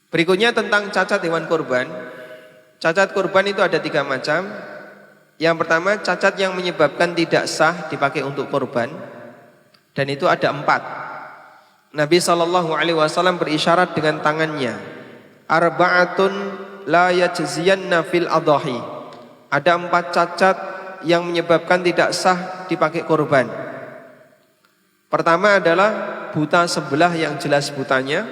Berikutnya tentang cacat hewan kurban. Cacat kurban itu ada 3 macam. Yang pertama, cacat yang menyebabkan tidak sah dipakai untuk kurban, dan itu ada 4. Nabi SAW berisyarat dengan tangannya, arba'atun la yajziyanna fil adhahi. Ada 4 cacat yang menyebabkan tidak sah dipakai kurban. Pertama adalah buta sebelah yang jelas butanya,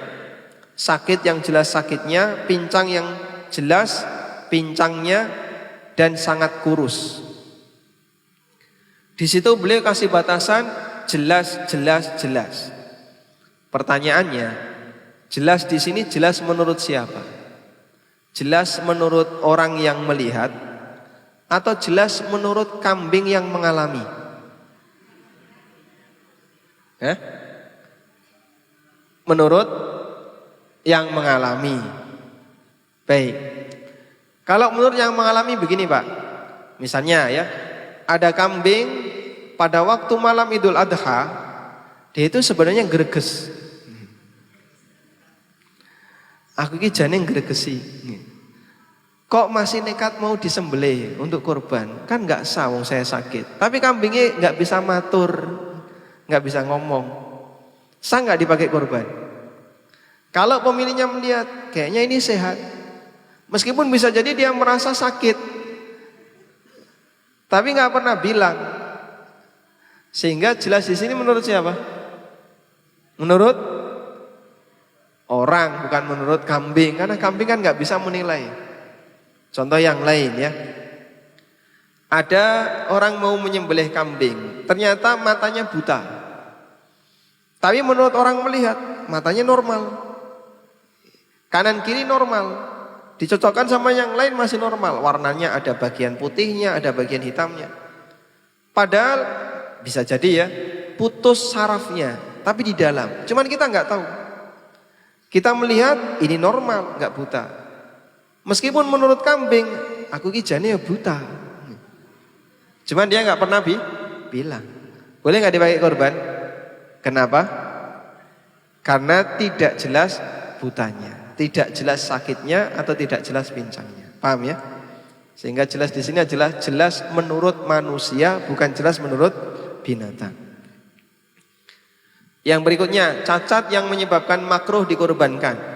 sakit yang jelas sakitnya, pincang yang jelas pincangnya, dan sangat kurus. Di situ beliau kasih batasan jelas. Pertanyaannya, jelas di sini jelas menurut siapa? Jelas menurut orang yang melihat atau jelas menurut kambing yang mengalami? Menurut yang mengalami. Baik. Kalau menurut yang mengalami begini Pak, misalnya ya, ada kambing pada waktu malam Idul Adha, dia itu sebenarnya greges. Aku ki jane gregesi. Kok masih nekat mau disembelih untuk kurban? Kan nggak sah, wong saya sakit. Tapi kambingnya nggak bisa matur, nggak bisa ngomong. Sah nggak dipakai kurban? Kalau pemiliknya melihat kayaknya ini sehat, meskipun bisa jadi dia merasa sakit, tapi nggak pernah bilang. Sehingga jelas di sini menurut siapa? Menurut orang, bukan menurut kambing. Karena kambing kan nggak bisa menilai. Contoh yang lain ya. Ada orang mau menyembelih kambing, ternyata matanya buta. Tapi menurut orang melihat matanya normal, kanan kiri normal, dicocokkan sama yang lain masih normal. Warnanya ada bagian putihnya, ada bagian hitamnya. Padahal bisa jadi ya putus sarafnya, tapi di dalam. Cuman kita nggak tahu. Kita melihat ini normal, nggak buta. Meskipun menurut kambing, aku ki jane ya buta. Cuman dia nggak pernah bilang. Boleh nggak dipakai korban? Kenapa? Karena tidak jelas butanya, tidak jelas sakitnya atau tidak jelas pincangnya. Paham ya? Sehingga jelas di sini adalah jelas menurut manusia, bukan jelas menurut binatang. Yang berikutnya, cacat yang menyebabkan makruh dikorbankan.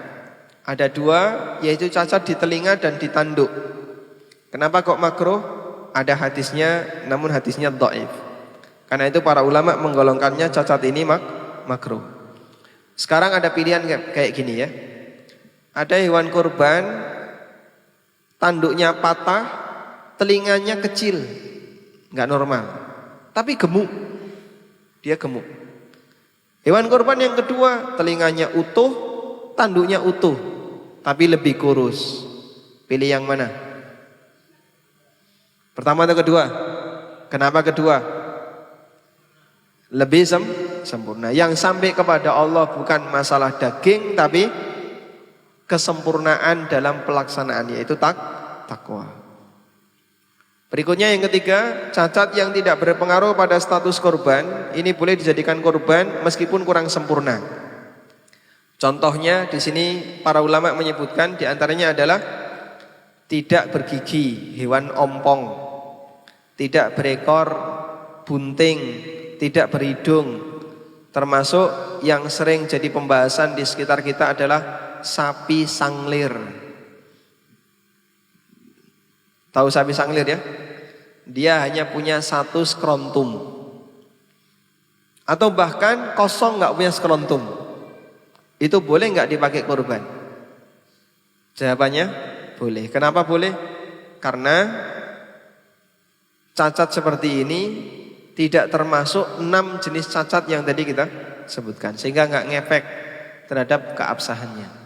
Ada 2, yaitu cacat di telinga dan di tanduk. Kenapa kok makruh? Ada hadisnya, namun hadisnya dhaif. Karena itu para ulama menggolongkannya cacat ini makruh. Sekarang ada pilihan kayak gini ya. Ada hewan kurban, tanduknya patah, telinganya kecil, nggak normal, tapi gemuk. Dia gemuk. Hewan kurban yang kedua, telinganya utuh, tanduknya utuh, tapi lebih kurus. Pilih yang mana? Pertama atau kedua? Kenapa kedua? Lebih sempurna. Yang sampai kepada Allah bukan masalah daging, tapi kesempurnaan dalam pelaksanaan, yaitu takwa. Berikutnya yang ketiga, cacat yang tidak berpengaruh pada status korban. Ini boleh dijadikan korban meskipun kurang sempurna. Contohnya di sini para ulama menyebutkan diantaranya adalah tidak bergigi, hewan ompong, tidak berekor, bunting, tidak berhidung. Termasuk yang sering jadi pembahasan di sekitar kita adalah sapi sanglir. Tahu sapi sanglir ya? Dia hanya punya 1 skrontum, atau bahkan kosong, nggak punya skrontum. Itu boleh nggak dipakai kurban? Jawabannya boleh. Kenapa boleh? Karena cacat seperti ini tidak termasuk 6 jenis cacat yang tadi kita sebutkan, sehingga nggak ngefek terhadap keabsahannya.